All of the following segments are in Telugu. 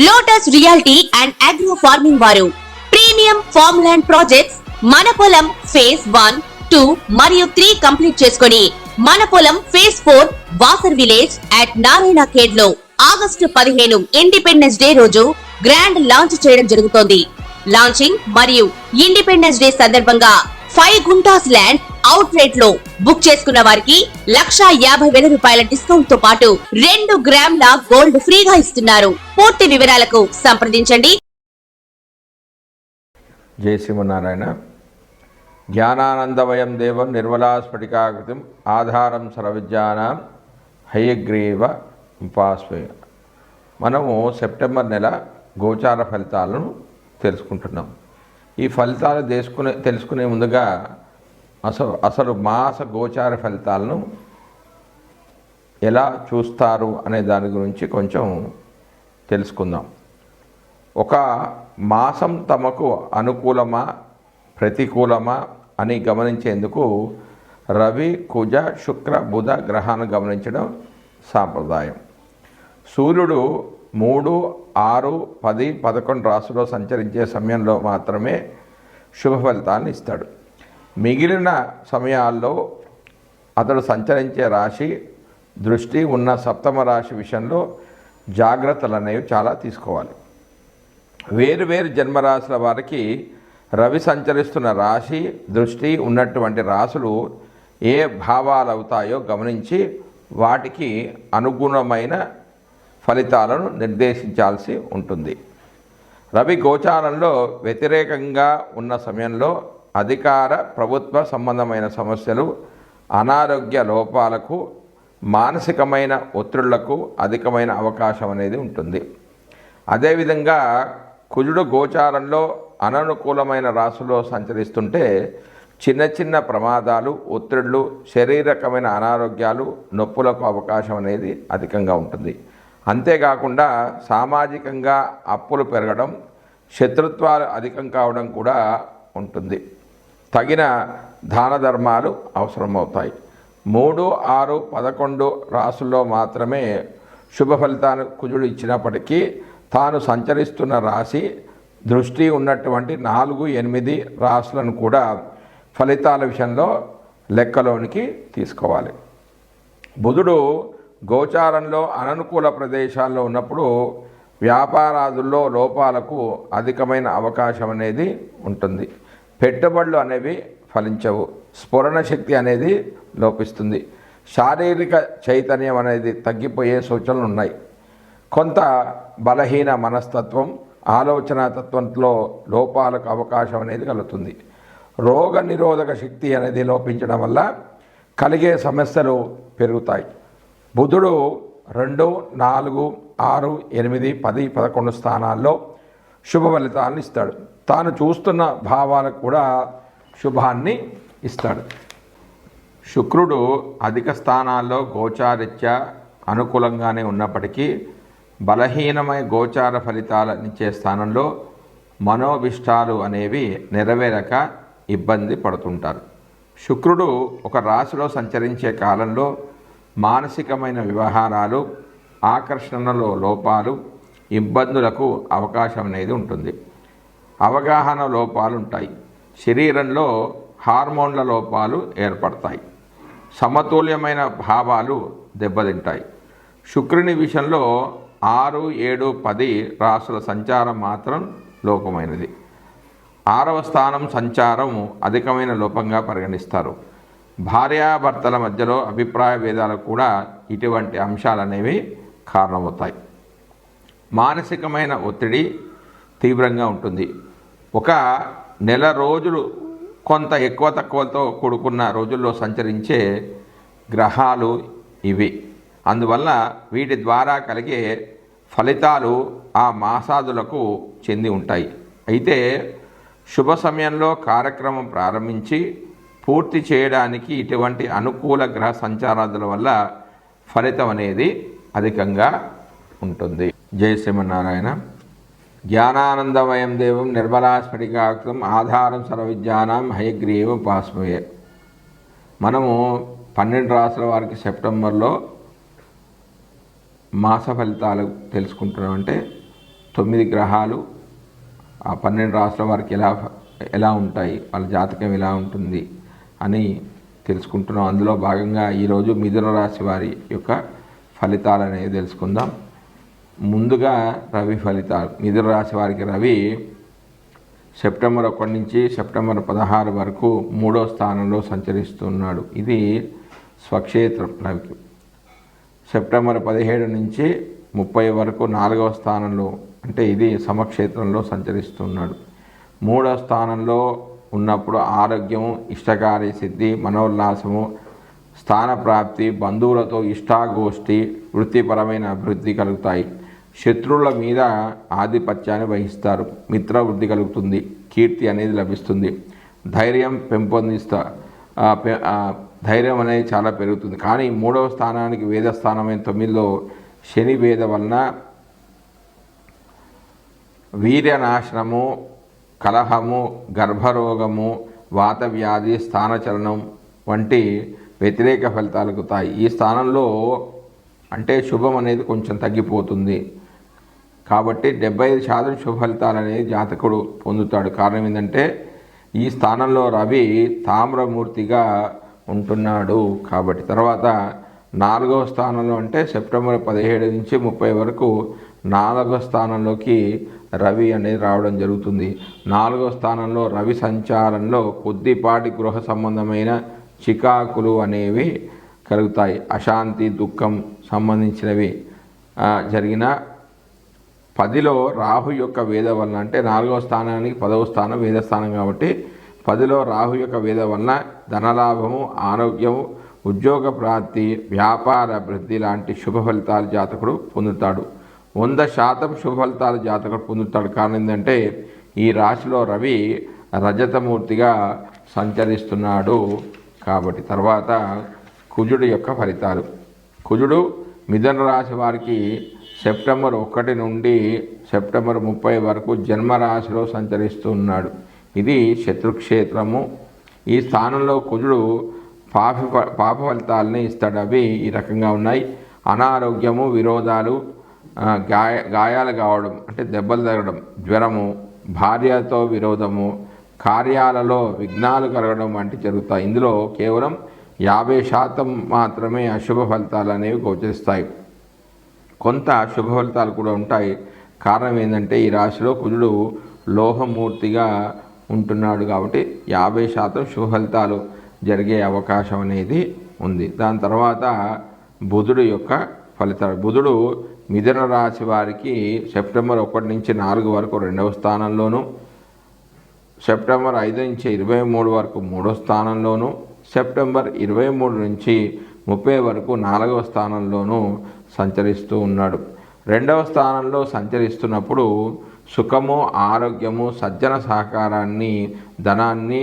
Lotus reality and agro farming వారు ప్రీమియం ఫార్మ్ ల్యాండ్ ప్రాజెక్ట్స్ మన పొలం ఫేజ్ 1, 2 మరియు 3 కంప్లీట్ చేసుకొని మన పొలం phase 4 Wasar village at Narayana Khed లో ఆగస్టు 15 ఇండిపెండెన్స్ డే రోజు గ్రాండ్ లాంచ్ చేయడం జరుగుతోంది. లాంచింగ్ మరియు ఇండిపెండెన్స్ డే సందర్భంగా 5 గుంటాస్ ల్యాండ్ అవుట్ రేట్ లో బుక్ చేసుకున్న వారికి 1,50,000 రూపాయల డిస్కౌంట్ తో పాటు 2 గ్రాముల గోల్డ్ ఫ్రీగా ఇస్తున్నారు. పూర్తి వివరాలకు సంప్రదించండి. జై శ్రీమన్నారాయణ. జ్ఞానానందమయం దేవం నిర్మలాస్ఫటికాకృతిం ఆధారం సర్వవిద్యానాం హయగ్రీవ ఉపాస్మయ. మనము సెప్టెంబర్ నెల గోచార ఫలితాలను తెలుసుకుంటున్నాం. ఈ ఫలితాలు తెలుసుకునే ముందుగా అసలు మాస గోచార ఫలితాలను ఎలా చూస్తారు అనే దాని గురించి కొంచెం తెలుసుకుందాం. ఒక మాసం తమకు అనుకూలమా ప్రతికూలమా అని గమనించేందుకు రవి, కుజ, శుక్ర, బుధ గ్రహాలను గమనించడం సాంప్రదాయం. సూర్యుడు 3, 6, 10, 11 రాశుల్లో సంచరించే సమయంలో మాత్రమే శుభ ఫలితాలను ఇస్తాడు. మిగిలిన సమయాల్లో అతడు సంచరించే రాశి దృష్టి ఉన్న సప్తమ రాశి విషయంలో జాగ్రత్తలు అనేవి చాలా తీసుకోవాలి. వేరు జన్మరాశుల వారికి రవి సంచరిస్తున్న రాశి దృష్టి ఉన్నటువంటి రాశులు ఏ భావాలు అవుతాయో గమనించి వాటికి అనుగుణమైన ఫలితాలను నిర్దేశించాల్సి ఉంటుంది. రవి గోచారంలో వ్యతిరేకంగా ఉన్న సమయంలో అధికార ప్రభుత్వ సంబంధమైన సమస్యలు, అనారోగ్య లోపాలకు, మానసికమైన ఒత్తిళ్లకు అధికమైన అవకాశం అనేది ఉంటుంది. అదేవిధంగా కుజుడు గోచారంలో అననుకూలమైన రాశుల్లో సంచరిస్తుంటే చిన్న ప్రమాదాలు, ఒత్తిళ్లు, శారీరకమైన అనారోగ్యాలు, నొప్పులకు అవకాశం అనేది అధికంగా ఉంటుంది. అంతేకాకుండా సామాజికంగా అప్పులు పెరగడం, శత్రుత్వాలు అధికం కావడం కూడా ఉంటుంది. తగిన దాన ధర్మాలు అవసరమవుతాయి. 3, 6, 11 రాశుల్లో మాత్రమే శుభ ఫలితాన్ని కుజుడు ఇచ్చినప్పటికీ తాను సంచరిస్తున్న రాశి దృష్టి ఉన్నటువంటి 4, 8 రాశులను కూడా ఫలితాల విషయంలో లెక్కలోనికి తీసుకోవాలి. బుధుడు గోచారంలో అననుకూల ప్రదేశాల్లో ఉన్నప్పుడు వ్యాపారాదుల్లో లోపాలకు అధికమైన అవకాశం అనేది ఉంటుంది. పెట్టుబడులు అనేవి ఫలించవు. స్ఫురణ శక్తి అనేది లోపిస్తుంది. శారీరక చైతన్యం అనేది తగ్గిపోయే సూచనలు ఉన్నాయి. కొంత బలహీన మనస్తత్వం, ఆలోచన తత్వంలో లోపాలకు అవకాశం అనేది కలుగుతుంది. రోగ నిరోధక శక్తి అనేది లోపించడం వల్ల కలిగే సమస్యలు పెరుగుతాయి. బుధుడు 2, 4, 6, 8, 10, 11 స్థానాల్లో శుభ ఫలితాలను ఇస్తాడు. తాను చూస్తున్న భావాలకు కూడా శుభాన్ని ఇస్తాడు. శుక్రుడు అధిక స్థానాల్లో గోచారిత్యా అనుకూలంగానే ఉన్నప్పటికీ బలహీనమైన గోచార ఫలితాలనిచ్చే స్థానంలో మనోభిష్టాలు అనేవి నెరవేరక ఇబ్బంది పడుతుంటారు. శుక్రుడు ఒక రాశిలో సంచరించే కాలంలో మానసికమైన వ్యవహారాలు, ఆకర్షణలో లోపాలు, ఇబ్బందులకు అవకాశం అనేది ఉంటుంది. అవగాహన లోపాలు ఉంటాయి. శరీరంలో హార్మోన్ల లోపాలు ఏర్పడతాయి. సమతుల్యమైన భావాలు దెబ్బతింటాయి. శుక్రుని విషయంలో 6, 7, 10 రాశుల సంచారం మాత్రం లోపమైనది. 6వ స్థానం సంచారం అధికమైన లోపంగా పరిగణిస్తారు. భార్యాభర్తల మధ్యలో అభిప్రాయ భేదాలకు కూడా ఇటువంటి అంశాలు అనేవి కారణమవుతాయి. మానసికమైన ఒత్తిడి తీవ్రంగా ఉంటుంది. ఒక నెల రోజులు కొంత ఎక్కువ తక్కువతో కూడుకున్న రోజుల్లో సంచరించే గ్రహాలు ఇవి. అందువల్ల వీటి ద్వారా కలిగే ఫలితాలు ఆ మాసాదులకు చెంది ఉంటాయి. అయితే శుభ సమయంలో కార్యక్రమం ప్రారంభించి పూర్తి చేయడానికి ఇటువంటి అనుకూల గ్రహ సంచారాదుల వల్ల ఫలితం అనేది అధికంగా ఉంటుంది. జై శ్రీమన్నారాయణ. జ్ఞానానందమయం దేవం నిర్మలాస్ఫటికాకృతిం ఆధారం సర్వవిద్యానాం హయగ్రీవ ఉపాస్మయే. మనము 12 రాశుల వారికి సెప్టెంబర్లో మాస ఫలితాలు తెలుసుకుంటున్నామంటే 9 గ్రహాలు ఆ 12 రాశుల వారికి ఎలా ఉంటాయి, వాళ్ళ జాతకం ఎలా ఉంటుంది అని తెలుసుకుంటున్నాం. అందులో భాగంగా ఈరోజు మిథున రాశి వారి యొక్క ఫలితాలు అనేవి తెలుసుకుందాం. ముందుగా రవి ఫలితాలు. మిథున రాశి వారికి రవి సెప్టెంబర్ 1 నుంచి సెప్టెంబర్ 16 వరకు 3వ స్థానంలో సంచరిస్తున్నాడు. ఇది స్వక్షేత్రం రవికి. సెప్టెంబర్ 17 నుంచి 30 వరకు 4వ స్థానంలో, అంటే ఇది సమక్షేత్రంలో సంచరిస్తున్నాడు. 3వ స్థానంలో ఉన్నప్పుడు ఆరోగ్యము, ఇష్టకార్య సిద్ధి, మనోల్లాసము, స్థానప్రాప్తి, బంధువులతో ఇష్టాగోష్ఠి, వృత్తిపరమైన అభివృద్ధి కలుగుతాయి. శత్రువుల మీద ఆధిపత్యాన్ని వహిస్తారు. మిత్రవృద్ధి కలుగుతుంది. కీర్తి అనేది లభిస్తుంది. ధైర్యం ధైర్యం అనేది చాలా పెరుగుతుంది. కానీ 3వ స్థానానికి వేదస్థానమైన 9లో శని వేద వలన వీర్యనాశనము, కలహము, గర్భరోగము, వాతవ్యాధి, స్థానచలనం వంటి వ్యతిరేక ఫలితాలు కలుగుతాయి. ఈ స్థానంలో అంటే శుభం అనేది కొంచెం తగ్గిపోతుంది. కాబట్టి 75% శుభ ఫలితాలు అనేది జాతకుడు పొందుతాడు. కారణం ఏంటంటే ఈ స్థానంలో రవి తామ్రమూర్తిగా ఉంటున్నాడు. కాబట్టి తర్వాత 4వ స్థానంలో, అంటే సెప్టెంబర్ 17 నుంచి 30 వరకు 4వ స్థానంలోకి రవి అనేది రావడం జరుగుతుంది. 4వ స్థానంలో రవి సంచారంలో కొద్దిపాటి గృహ సంబంధమైన చికాకులు అనేవి కలుగుతాయి. అశాంతి, దుఃఖం సంబంధించినవి జరిగిన 10లో రాహు యొక్క వేద వలన, అంటే 4వ స్థానానికి 10వ స్థానం వేదస్థానం కాబట్టి 10లో రాహు యొక్క వేద వలన ధనలాభము, ఆరోగ్యము, ఉద్యోగ ప్రాప్తి, వ్యాపార అభివృద్ధి లాంటి శుభ ఫలితాలు జాతకుడు పొందుతాడు. 100% శుభ ఫలితాలు జాతకుడు పొందుతాడు. కారణం ఏంటంటే ఈ రాశిలో రవి రజతమూర్తిగా సంచరిస్తున్నాడు. కాబట్టి తర్వాత కుజుడు యొక్క ఫలితాలు. కుజుడు మిథున రాశి వారికి సెప్టెంబర్ 1 నుండి సెప్టెంబర్ 30 వరకు జన్మరాశిలో సంచరిస్తున్నాడు. ఇది శత్రుక్షేత్రము. ఈ స్థానంలో కుజుడు పాప ఫలితాలని ఇస్తాడు. అవి ఈ రకంగా ఉన్నాయి. అనారోగ్యము, విరోధాలు, గాయాలు కావడం, అంటే దెబ్బలు తగలడం, జ్వరము, భార్యతో విరోధము, కార్యాలలో విఘ్నాలు కలగడం వంటి జరుగుతాయి. ఇందులో కేవలం 50% మాత్రమే అశుభ ఫలితాలు అనేవి గోచరిస్తాయి. కొంత శుభ ఫలితాలు కూడా ఉంటాయి. కారణం ఏంటంటే ఈ రాశిలో కుజుడు లోహమూర్తిగా ఉంటున్నాడు. కాబట్టి 50% శుభ ఫలితాలు జరిగే అవకాశం అనేది ఉంది. దాని తర్వాత బుధుడు యొక్క ఫలితాలు. బుధుడు మిథున రాశి వారికి సెప్టెంబర్ 1 నుంచి 4 వరకు 2వ స్థానంలోను, సెప్టెంబర్ 5 నుంచి 23 వరకు 3వ స్థానంలోను, సెప్టెంబర్ 23 నుంచి 30 వరకు 4వ స్థానంలోనూ సంచరిస్తూ ఉన్నాడు. 2వ స్థానంలో సంచరిస్తున్నప్పుడు సుఖము, ఆరోగ్యము, సజ్జన సహకారాన్ని, ధనాన్ని,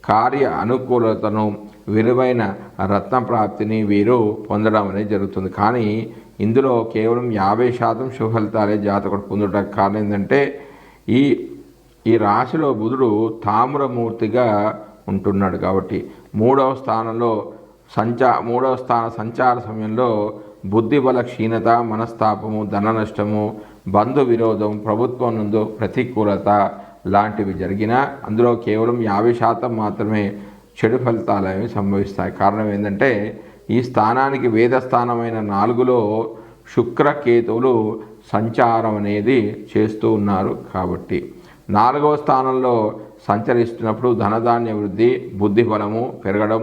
కార్య అనుకూలతను, విలువైన రత్న ప్రాప్తిని వీరు పొందడం అనేది జరుగుతుంది. కానీ ఇందులో కేవలం 50% శుభ ఫలితాలే జాతకుడు పొందడానికి కారణం ఏంటంటే ఈ రాశిలో బుధుడు తామ్రమూర్తిగా ఉంటున్నాడు. కాబట్టి 3వ స్థానంలో 3వ స్థాన సంచార సమయంలో బుద్ధిబల క్షీణత, మనస్తాపము, ధన నష్టము, బంధు విరోధం, ప్రభుత్వం నందు ప్రతికూలత లాంటివి జరిగినా అందులో కేవలం 50% మాత్రమే చెడు ఫలితాలు అనేవి సంభవిస్తాయి. కారణం ఏంటంటే ఈ స్థానానికి వేదస్థానమైన 4లో శుక్రకేతువులు సంచారం అనేది చేస్తూ ఉన్నారు. కాబట్టి 4వ స్థానంలో సంచరిస్తున్నప్పుడు ధనధాన్య వృద్ధి, బుద్ధి బలము పెరగడం,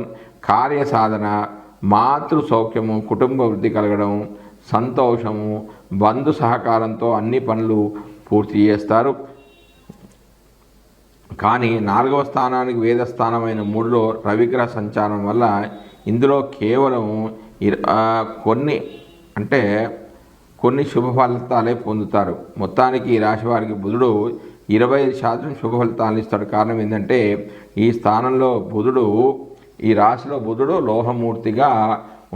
కార్యసాధన, మాతృ సౌఖ్యము, కుటుంబ వృద్ధి కలగడం, సంతోషము, బంధు సహకారంతో అన్ని పనులు పూర్తి చేస్తారు. కానీ 4వ స్థానానికి వేదస్థానమైన 3లో రవిగ్రహ సంచారం వల్ల ఇందులో కేవలం కొన్ని శుభ ఫలితాలే పొందుతారు. మొత్తానికి ఈ రాశి వారికి బుధుడు 25% శుభ ఫలితాలను ఇస్తాడు. కారణం ఏంటంటే ఈ స్థానంలో బుధుడు, ఈ రాశిలో బుధుడు లోహమూర్తిగా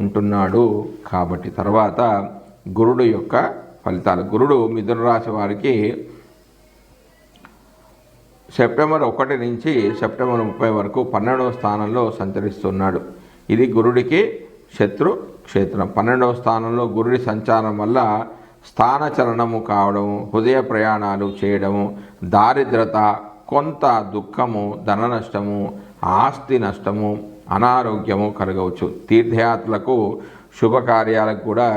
ఉంటున్నాడు. కాబట్టి తర్వాత గురుడు యొక్క ఫలితాలు. గురుడు మిథున రాశి వారికి సెప్టెంబర్ 1 నుంచి సెప్టెంబర్ 30 వరకు 12వ స్థానంలో సంచరిస్తున్నాడు. ఇది గురుడికి శత్రు క్షేత్రం. 12వ స్థానంలో గురుడి సంచారం వల్ల స్థానచలనము కావడము, హృదయ ప్రయాణాలు చేయడము, దారిద్రత, కొంత దుఃఖము, ధన నష్టము, ఆస్తి నష్టము, అనారోగ్యము కలగవచ్చు. తీర్థయాత్రలకు శుభకార్యాలకు కూడా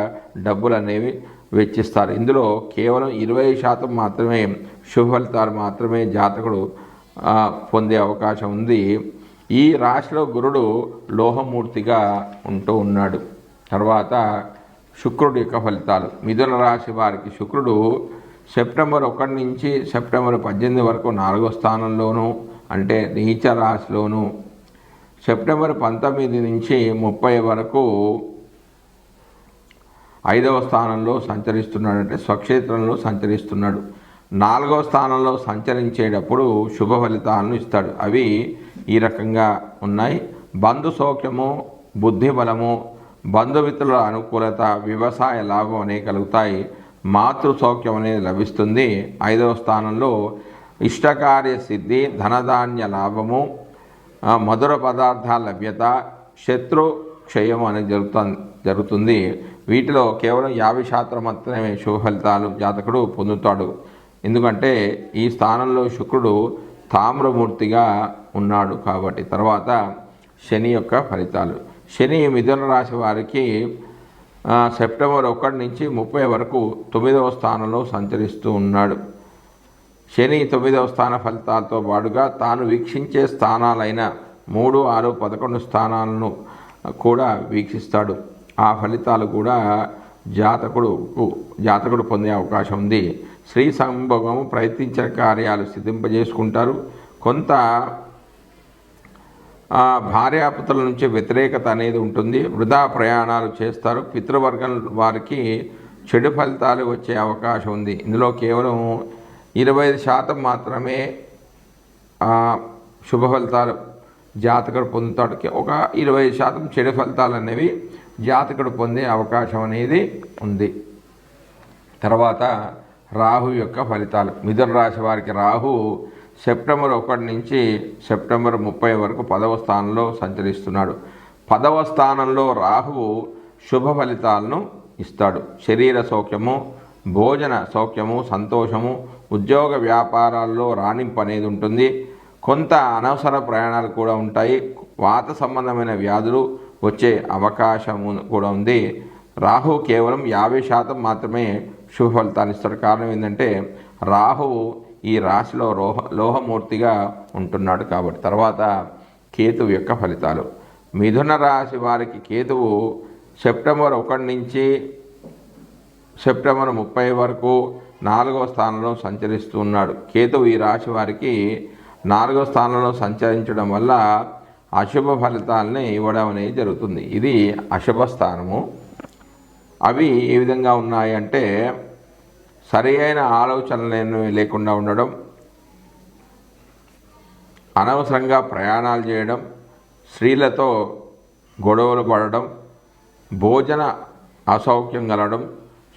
డబ్బులు అనేవి వెచ్చిస్తారు. ఇందులో కేవలం 20% మాత్రమే శుభ ఫలితాలు మాత్రమే జాతకుడు పొందే అవకాశం ఉంది. ఈ రాశిలో గురుడు లోహమూర్తిగా ఉంటూ ఉన్నాడు. తర్వాత శుక్రుడి యొక్క ఫలితాలు. మిథున రాశి వారికి శుక్రుడు సెప్టెంబర్ 1 నుంచి సెప్టెంబర్ 18 వరకు 4వ స్థానంలోను, అంటే నీచ రాశిలోను, సెప్టెంబర్ 19 నుంచి 30 వరకు 5వ స్థానంలో సంచరిస్తున్నాడు, అంటే స్వక్షేత్రంలో సంచరిస్తున్నాడు. 4వ స్థానంలో సంచరించేటప్పుడు శుభ ఫలితాలను ఇస్తాడు. అవి ఈ రకంగా ఉన్నాయి. బంధు సౌఖ్యము, బుద్ధి బలము, బంధుమిత్రుల అనుకూలత, వ్యవసాయ లాభం అనేవి కలుగుతాయి. మాతృ సౌఖ్యం అనేది లభిస్తుంది. 5వ స్థానంలో ఇష్టకార్య సిద్ధి, ధనధాన్య లాభము, మధుర పదార్థాల లభ్యత, శత్రు క్షయం అనేది జరుగుతుంది. వీటిలో కేవలం 50% మాత్రమే శుభ ఫలితాలు జాతకుడు పొందుతాడు. ఎందుకంటే ఈ స్థానంలో శుక్రుడు తామ్రమూర్తిగా ఉన్నాడు కాబట్టి. తర్వాత శని యొక్క ఫలితాలు. శని మిథున రాశి వారికి సెప్టెంబర్ 1 నుంచి 30 వరకు 9వ స్థానంలో సంచరిస్తూ ఉన్నాడు. శని 9వ స్థాన ఫలితాలతో పాటుగా తాను వీక్షించే స్థానాలైన 3, 6, 11 స్థానాలను కూడా వీక్షిస్తాడు. ఆ ఫలితాలు కూడా జాతకుడు పొందే అవకాశం ఉంది. స్త్రీ సంభోగము, ప్రయత్నించిన కార్యాలు సిద్ధింపజేసుకుంటారు. కొంత భార్యాపుత్రుల నుంచి వ్యతిరేకత అనేది ఉంటుంది. వృధా ప్రయాణాలు చేస్తారు. పితృవర్గం వారికి చెడు ఫలితాలు వచ్చే అవకాశం ఉంది. ఇందులో కేవలం 25% మాత్రమే శుభ ఫలితాలు జాతకుడు పొందుతాడు. ఒక 25% చెడు ఫలితాలు అనేవి జాతకుడు పొందే అవకాశం అనేది ఉంది. తర్వాత రాహు యొక్క ఫలితాలు. మిథున రాశి వారికి రాహు సెప్టెంబర్ 1 నుంచి సెప్టెంబర్ 30 వరకు 10వ స్థానంలో సంచరిస్తున్నాడు. 10వ స్థానంలో రాహువు శుభ ఫలితాలను ఇస్తాడు. శరీర సౌఖ్యము, భోజన సౌఖ్యము, సంతోషము, ఉద్యోగ వ్యాపారాల్లో రాణింపు అనేది ఉంటుంది. కొంత అనవసర ప్రయాణాలు కూడా ఉంటాయి. వాత సంబంధమైన వ్యాధులు వచ్చే అవకాశము కూడా ఉంది. రాహు కేవలం 50% మాత్రమే శుభ ఫలితాలు ఇస్తాడు. కారణం ఏంటంటే రాహువు ఈ రాశిలో లోహమూర్తిగా ఉంటున్నాడు కాబట్టి. తర్వాత కేతువు యొక్క ఫలితాలు. మిథున రాశి వారికి కేతువు సెప్టెంబర్ 1 నుంచి సెప్టెంబర్ 30 వరకు 4వ స్థానంలో సంచరిస్తూ ఉన్నాడు. కేతువు ఈ రాశి వారికి 4వ స్థానంలో సంచరించడం వల్ల అశుభ ఫలితాలని ఇవ్వడం అనేది జరుగుతుంది. ఇది అశుభ స్థానము. అవి ఏ విధంగా ఉన్నాయి అంటే సరి అయిన ఆలోచనలు లేకుండా ఉండడం, అనవసరంగా ప్రయాణాలు చేయడం, స్త్రీలతో గొడవలు పడడం, భోజన అసౌఖ్యం కలగడం,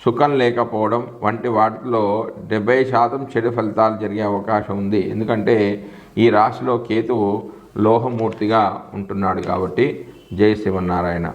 సుఖం లేకపోవడం వంటి వాటిలో 70% చెడు ఫలితాలు జరిగే అవకాశం ఉంది. ఎందుకంటే ఈ రాశిలో కేతువు లోహమూర్తిగా ఉంటున్నాడు కాబట్టి. జై శ్రీమన్నారాయణ.